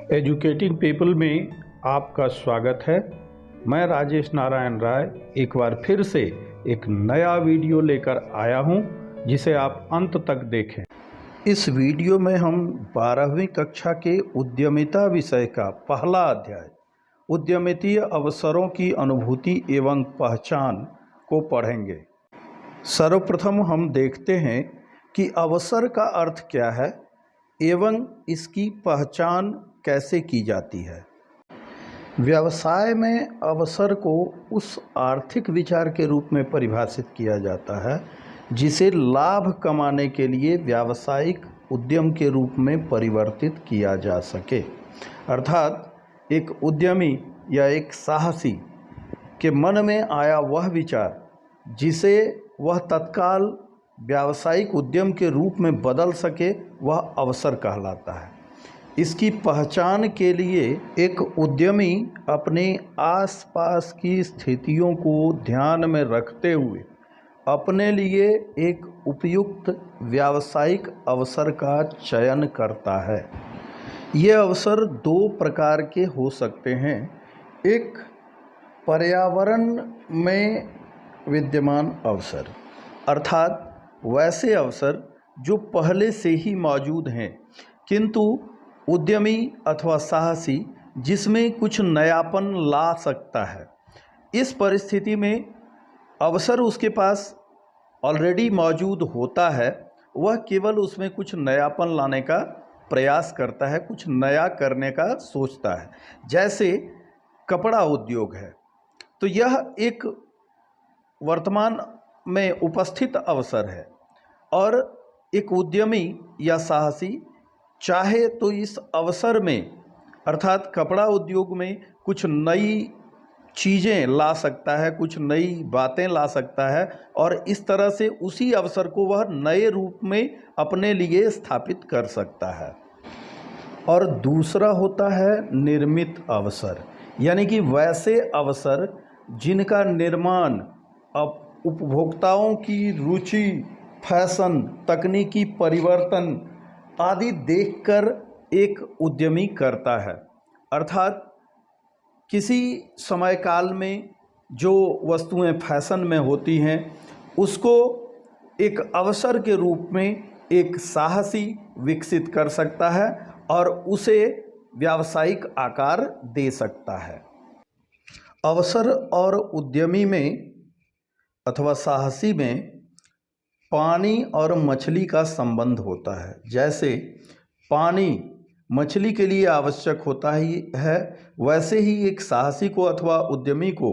Educating people में आपका स्वागत है। मैं राजेश नारायण राय एक बार फिर से एक नया वीडियो लेकर आया हूं, जिसे आप अंत तक देखें। इस वीडियो में हम 12वीं कक्षा के उद्यमिता विषय का पहला अध्याय उद्यमितीय अवसरों की अनुभूति एवं पहचान को पढ़ेंगे। सर्वप्रथम हम देखते हैं कि अवसर का अर्थ क्या है एवं इसकी पहचान कैसे की जाती है। व्यवसाय में अवसर को उस आर्थिक विचार के रूप में परिभाषित किया जाता है जिसे लाभ कमाने के लिए व्यावसायिक उद्यम के रूप में परिवर्तित किया जा सके। अर्थात एक उद्यमी या एक साहसी के मन में आया वह विचार जिसे वह तत्काल व्यावसायिक उद्यम के रूप में बदल सके, वह अवसर कहलाता है। इसकी पहचान के लिए एक उद्यमी अपने आसपास की स्थितियों को ध्यान में रखते हुए अपने लिए एक उपयुक्त व्यावसायिक अवसर का चयन करता है। ये अवसर दो प्रकार के हो सकते हैं। एक पर्यावरण में विद्यमान अवसर, अर्थात वैसे अवसर जो पहले से ही मौजूद हैं किंतु उद्यमी अथवा साहसी जिसमें कुछ नयापन ला सकता है। इस परिस्थिति में अवसर उसके पास ऑलरेडी मौजूद होता है, वह केवल उसमें कुछ नयापन लाने का प्रयास करता है, कुछ नया करने का सोचता है। जैसे कपड़ा उद्योग है, तो यह एक वर्तमान में उपस्थित अवसर है और एक उद्यमी या साहसी चाहे तो इस अवसर में अर्थात कपड़ा उद्योग में कुछ नई चीज़ें ला सकता है, कुछ नई बातें ला सकता है और इस तरह से उसी अवसर को वह नए रूप में अपने लिए स्थापित कर सकता है। और दूसरा होता है निर्मित अवसर, यानी कि वैसे अवसर जिनका निर्माण अब उपभोक्ताओं की रुचि, फैशन, तकनीकी परिवर्तन आदि देखकर एक उद्यमी करता है। अर्थात किसी समय काल में जो वस्तुएं फैशन में होती हैं उसको एक अवसर के रूप में एक साहसी विकसित कर सकता है और उसे व्यावसायिक आकार दे सकता है। अवसर और उद्यमी में अथवा साहसी में पानी और मछली का संबंध होता है। जैसे पानी मछली के लिए आवश्यक होता ही है, वैसे ही एक साहसी को अथवा उद्यमी को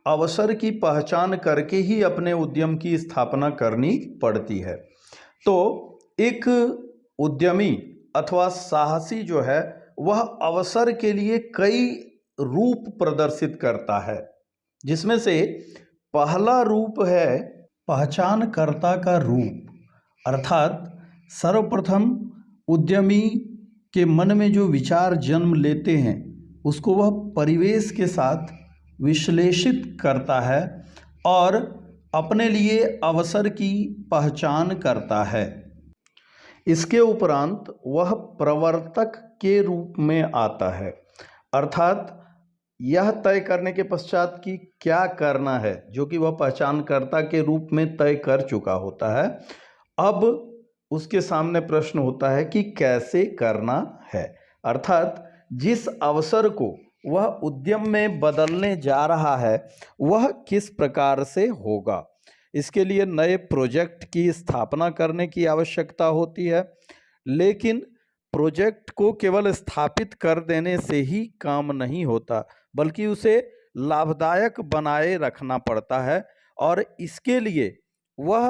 अवसर की पहचान करके ही अपने उद्यम की स्थापना करनी पड़ती है। तो एक उद्यमी अथवा साहसी जो है वह अवसर के लिए कई रूप प्रदर्शित करता है, जिसमें से पहला रूप है पहचानकर्ता का रूप। अर्थात सर्वप्रथम उद्यमी के मन में जो विचार जन्म लेते हैं उसको वह परिवेश के साथ विश्लेषित करता है और अपने लिए अवसर की पहचान करता है। इसके उपरांत वह प्रवर्तक के रूप में आता है। अर्थात यह तय करने के पश्चात कि क्या करना है, जो कि वह पहचानकर्ता के रूप में तय कर चुका होता है, अब उसके सामने प्रश्न होता है कि कैसे करना है। अर्थात जिस अवसर को वह उद्यम में बदलने जा रहा है वह किस प्रकार से होगा। इसके लिए नए प्रोजेक्ट की स्थापना करने की आवश्यकता होती है, लेकिन प्रोजेक्ट को केवल स्थापित कर देने से ही काम नहीं होता, बल्कि उसे लाभदायक बनाए रखना पड़ता है। और इसके लिए वह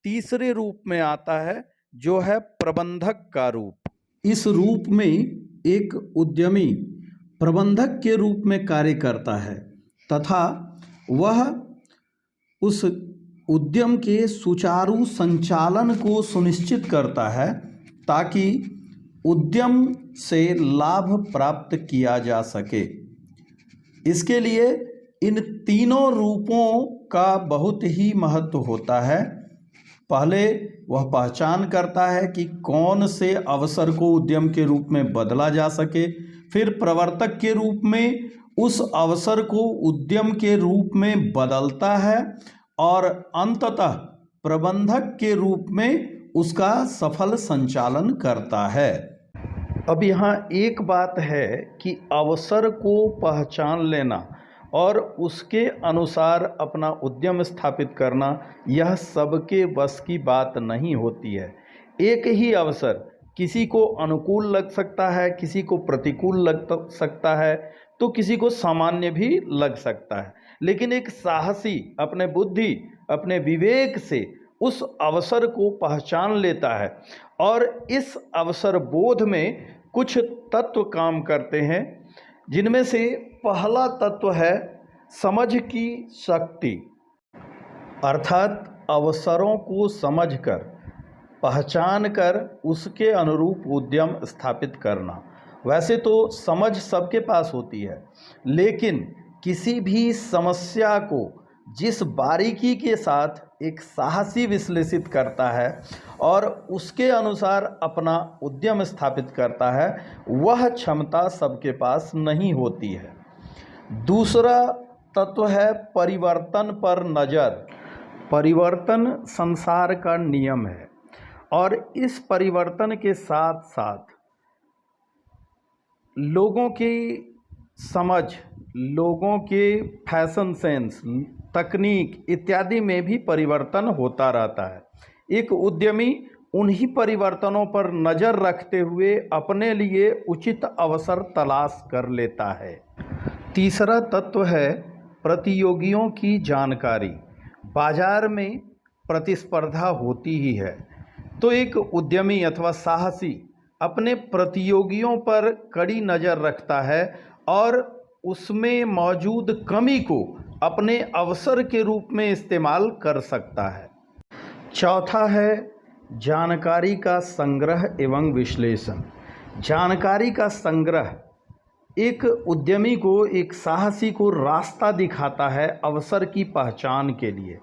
तीसरे रूप में आता है जो है प्रबंधक का रूप। इस रूप में एक उद्यमी प्रबंधक के रूप में कार्य करता है तथा वह उस उद्यम के सुचारू संचालन को सुनिश्चित करता है ताकि उद्यम से लाभ प्राप्त किया जा सके। इसके लिए इन तीनों रूपों का बहुत ही महत्व होता है। पहले वह पहचान करता है कि कौन से अवसर को उद्यम के रूप में बदला जा सके, फिर प्रवर्तक के रूप में उस अवसर को उद्यम के रूप में बदलता है और अंततः प्रबंधक के रूप में उसका सफल संचालन करता है। अब यहाँ एक बात है कि अवसर को पहचान लेना और उसके अनुसार अपना उद्यम स्थापित करना यह सबके बस की बात नहीं होती है। एक ही अवसर किसी को अनुकूल लग सकता है, किसी को प्रतिकूल लग सकता है, तो किसी को सामान्य भी लग सकता है। लेकिन एक साहसी अपने बुद्धि, अपने विवेक से उस अवसर को पहचान लेता है और इस अवसर बोध में कुछ तत्व काम करते हैं, जिनमें से पहला तत्व है समझ की शक्ति, अर्थात अवसरों को समझकर, पहचान कर उसके अनुरूप उद्यम स्थापित करना। वैसे तो समझ सबके पास होती है, लेकिन किसी भी समस्या को जिस बारीकी के साथ एक साहसी विश्लेषित करता है और उसके अनुसार अपना उद्यम स्थापित करता है, वह क्षमता सबके पास नहीं होती है। दूसरा तत्व है परिवर्तन पर नज़र। परिवर्तन संसार का नियम है और इस परिवर्तन के साथ साथ लोगों की समझ, लोगों के फैशन सेंस, तकनीक इत्यादि में भी परिवर्तन होता रहता है। एक उद्यमी उन्हीं परिवर्तनों पर नज़र रखते हुए अपने लिए उचित अवसर तलाश कर लेता है। तीसरा तत्व है प्रतियोगियों की जानकारी। बाजार में प्रतिस्पर्धा होती ही है, तो एक उद्यमी अथवा साहसी अपने प्रतियोगियों पर कड़ी नज़र रखता है और उसमें मौजूद कमी को अपने अवसर के रूप में इस्तेमाल कर सकता है। चौथा है जानकारी का संग्रह एवं विश्लेषण। जानकारी का संग्रह एक उद्यमी को, एक साहसी को रास्ता दिखाता है अवसर की पहचान के लिए,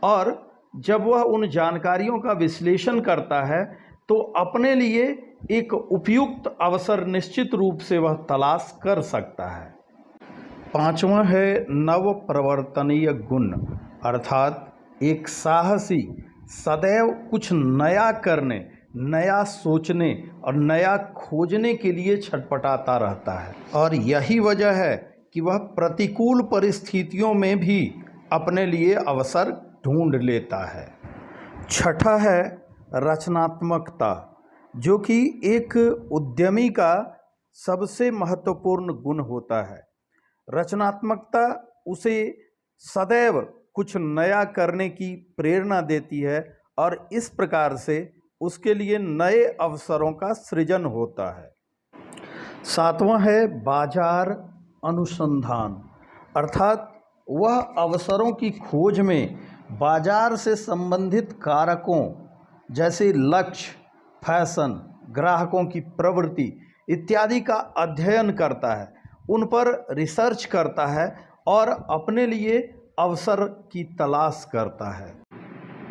और जब वह उन जानकारियों का विश्लेषण करता है तो अपने लिए एक उपयुक्त अवसर निश्चित रूप से वह तलाश कर सकता है। पांचवा है नव प्रवर्तनीय गुण, अर्थात एक साहसी सदैव कुछ नया करने, नया सोचने और नया खोजने के लिए छटपटाता रहता है, और यही वजह है कि वह प्रतिकूल परिस्थितियों में भी अपने लिए अवसर ढूंढ लेता है। छठा है रचनात्मकता, जो कि एक उद्यमी का सबसे महत्वपूर्ण गुण होता है। रचनात्मकता उसे सदैव कुछ नया करने की प्रेरणा देती है और इस प्रकार से उसके लिए नए अवसरों का सृजन होता है। सातवां है बाजार अनुसंधान, अर्थात वह अवसरों की खोज में बाजार से संबंधित कारकों जैसे लक्ष्य, फैशन, ग्राहकों की प्रवृत्ति इत्यादि का अध्ययन करता है, उन पर रिसर्च करता है और अपने लिए अवसर की तलाश करता है।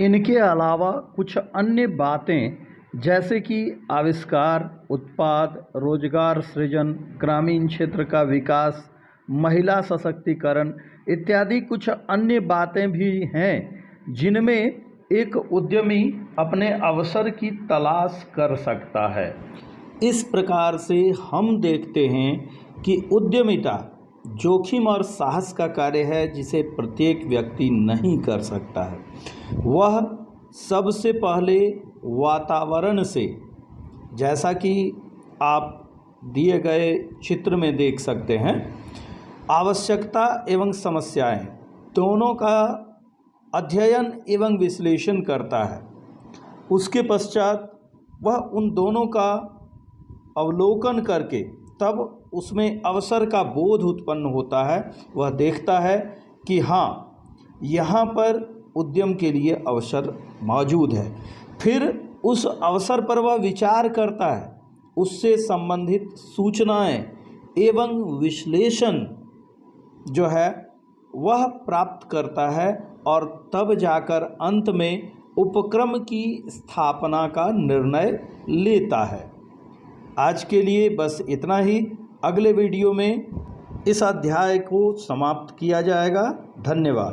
इनके अलावा कुछ अन्य बातें जैसे कि आविष्कार, उत्पाद, रोजगार सृजन, ग्रामीण क्षेत्र का विकास, महिला सशक्तिकरण इत्यादि कुछ अन्य बातें भी हैं जिनमें एक उद्यमी अपने अवसर की तलाश कर सकता है। इस प्रकार से हम देखते हैं कि उद्यमिता जोखिम और साहस का कार्य है जिसे प्रत्येक व्यक्ति नहीं कर सकता है। वह सबसे पहले वातावरण से, जैसा कि आप दिए गए चित्र में देख सकते हैं, आवश्यकता एवं समस्याएं दोनों का अध्ययन एवं विश्लेषण करता है। उसके पश्चात वह उन दोनों का अवलोकन करके तब उसमें अवसर का बोध उत्पन्न होता है। वह देखता है कि हाँ, यहाँ पर उद्यम के लिए अवसर मौजूद है। फिर उस अवसर पर वह विचार करता है, उससे संबंधित सूचनाएं एवं विश्लेषण जो है वह प्राप्त करता है और तब जाकर अंत में उपक्रम की स्थापना का निर्णय लेता है। आज के लिए बस इतना ही। अगले वीडियो में इस अध्याय को समाप्त किया जाएगा। धन्यवाद।